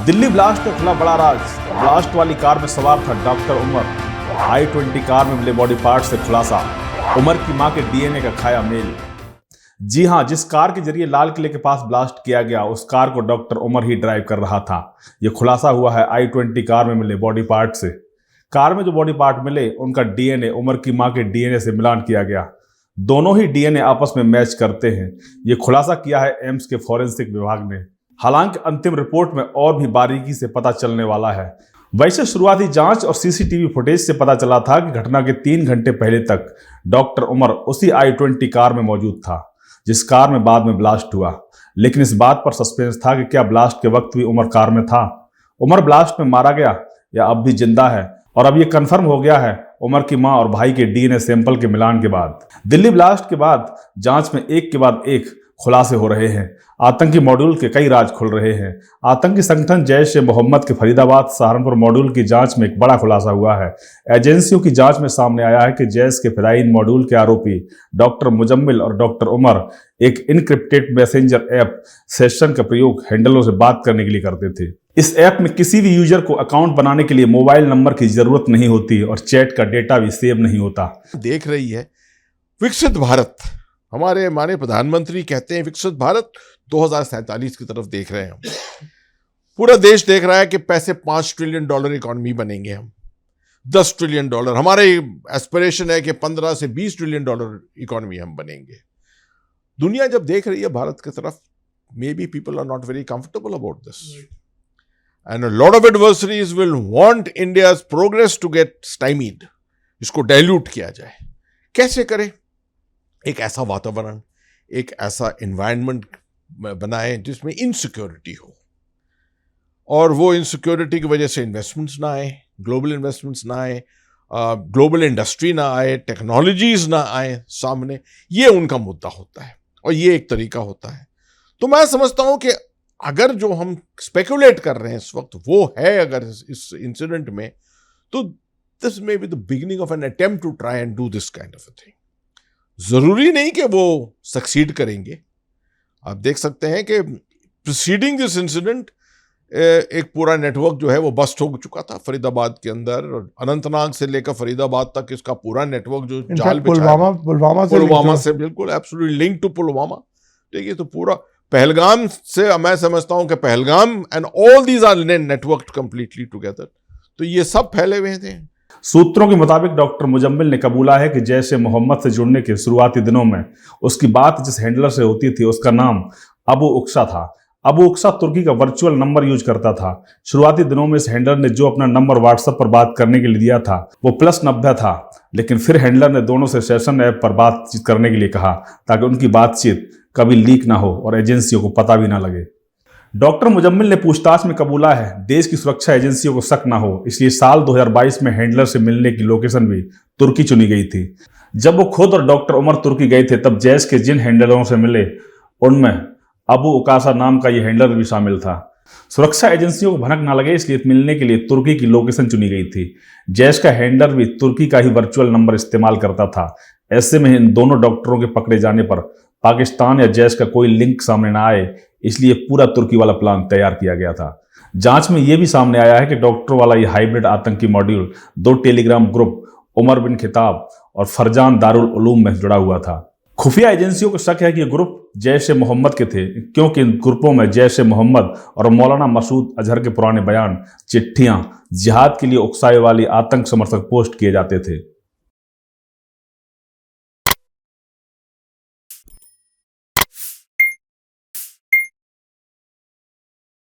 Delhi blast का खुला बड़ा राज। ब्लास्ट वाली कार में सवार था डॉक्टर उमर। i20 कार में मिले बॉडी पार्ट से खुलासा, उमर की मां के डीएनए का खाया मेल। जी हां, जिस कार के जरिए लाल किले के पास ब्लास्ट किया गया उस कार को डॉक्टर उमर ही ड्राइव कर रहा था। यह खुलासा हुआ है i20 कार में मिले बॉडी पार्ट से। कार में जो बॉडी पार्ट मिले उनका डीएनए उमर की मां के डीएनए से मिलान किया गया। दोनों ही डीएनए आपस में मैच करते हैं। यह खुलासा किया है एम्स के फॉरेंसिक विभाग ने। हालांकि अंतिम रिपोर्ट में और भी बारीकी से पता चलने वाला है। वैसे शुरुआती जांच और सीसीटीवी फुटेज से पता चला था कि घटना के 3 घंटे पहले तक डॉक्टर उमर उसी i20 कार में मौजूद था जिस कार में बाद में ब्लास्ट हुआ। लेकिन इस बात पर सस्पेंस था कि क्या ब्लास्ट के वक्त भी उमर कार में था। उमर ब्लास्ट में मारा गया या अब भी जिंदा है, और अब यह कंफर्म हो गया है उमर की मां और भाई के डीएनए सैंपल के मिलान के बाद। दिल्ली ब्लास्ट के बाद जांच में एक के बाद एक खुलासे हो रहे हैं। आतंकी मॉड्यूल के कई राज खुल रहे हैं। आतंकी संगठन जैश ए मोहम्मद के फरीदाबाद सहारनपुर मॉड्यूल की जांच में एक बड़ा खुलासा हुआ है। एजेंसियों की जांच में सामने आया है कि जैश के फिदायीन मॉड्यूल के आरोपी डॉक्टर मुजम्मिल और डॉक्टर उमर एक इनक्रिप्टेड मैसेंजर ऐप सेशन का प्रयोग हैंडलों से बात करने के लिए करते थे। इस ऐप में किसी भी यूजर को अकाउंट बनाने के लिए मोबाइल नंबर की जरूरत नहीं होती और चैट का डेटा भी सेव नहीं होता। देख रही है विकसित भारत। हमारे माननीय प्रधानमंत्री कहते हैं विकसित भारत 2047 की तरफ देख रहे हैं हम। पूरा देश देख रहा है कि पैसे $5 ट्रिलियन इकोनॉमी बनेंगे हम, $10 ट्रिलियन। हमारे एस्पिरेशन है कि 15 से $20 ट्रिलियन इकोनॉमी हम बनेंगे। दुनिया जब देख रही है भारत की तरफ, may be people are not very comfortable about this and a lot of adversaries will want India's progress to get stymied. इसको डाइल्यूट किया जाए। कैसे करें? एक ऐसा वातावरण, एक ऐसा एनवायरनमेंट बनाएं जिसमें इनसिक्योरिटी हो, और वो इनसिक्योरिटी की वजह से इन्वेस्टमेंट्स ना आए, ग्लोबल इन्वेस्टमेंट्स ना आए, ग्लोबल इंडस्ट्री ना आए, टेक्नोलॉजीज ना आए सामने। ये उनका मुद्दा होता है और ये एक तरीका होता है। तो मैं समझता हूं कि अगर जो हम स्पेकुलेट कर रहे हैं इस वक्त वो है अगर इस इंसिडेंट में, तो this may be the beginning of an attempt to try and do this kind of a thing. जरूरी नहीं कि वो सक्सीड करेंगे। आप देख सकते हैं कि प्रीसीडिंग दिस इंसिडेंट एक पूरा नेटवर्क जो है वो बस्ट हो चुका था फरीदाबाद के अंदर, और अनंतनाग से लेकर फरीदाबाद तक इसका पूरा नेटवर्क जो जाल पुलवामा से बिल्कुल एब्सोल्युटली लिंक टू पुलवामा। ठीक है, तो पूरा पहलगाम से मैं समझता हूं कि Pahalgam and all these are networked completely together. तो ये सब फैले हुए थे। सूत्रों के मुताबिक डॉक्टर मुजम्मिल ने कबूला है कि जैश ए मोहम्मद से जुड़ने के शुरुआती दिनों में उसकी बात जिस हैंडलर से होती थी उसका नाम अबू उक्सा था। अबू उक्सा तुर्की का वर्चुअल नंबर यूज करता था। शुरुआती दिनों में इस हैंडलर ने जो अपना नंबर व्हाट्सएप पर बात करने के लिए दिया था वो +90 था, लेकिन फिर हैंडलर ने दोनों से सेशन ऐप पर बातचीत करने के लिए कहा ताकि उनकी बातचीत कभी लीक ना हो और एजेंसियों को पता भी ना लगे। डॉक्टर मुजम्मिल ने पूछताछ में कबूला है देश की सुरक्षा एजेंसियों को शक ना हो, इसलिए साल 2022 में हैंडलर से मिलने की लोकेशन भी तुर्की चुनी गई थी। जब वो खुद और डॉक्टर उमर तुर्की गए थे तब जैश के जिन हैंडलरों से मिले उनमें अबू उकासा नाम का ये हैंडलर भी शामिल था। सुरक्षा एजेंसियों को भनक ना लगे इसलिए मिलने के लिए तुर्की की लोकेशन चुनी गई थी। जैश का हैंडलर भी तुर्की का ही वर्चुअल नंबर इस्तेमाल करता था। ऐसे में इन दोनों डॉक्टरों के पकड़े जाने पर पाकिस्तान या जैश का कोई लिंक सामने ना आए, इसलिए पूरा तुर्की वाला प्लान तैयार किया गया था। जांच में यह भी सामने आया है कि डॉक्टरों वाला यह हाइब्रिड आतंकी मॉड्यूल 2 टेलीग्राम ग्रुप उमर बिन खिताब और फरजान दारुल उलूम में जुड़ा हुआ था। खुफिया एजेंसियों को शक है कि ये ग्रुप जैश ए मोहम्मद के थे, क्योंकि इन ग्रुपों में जैश ए मोहम्मद और मौलाना मसूद अजहर के पुराने बयान, चिट्ठियां, जिहाद के लिए उकसाए वाली आतंक समर्थक पोस्ट किए जाते थे।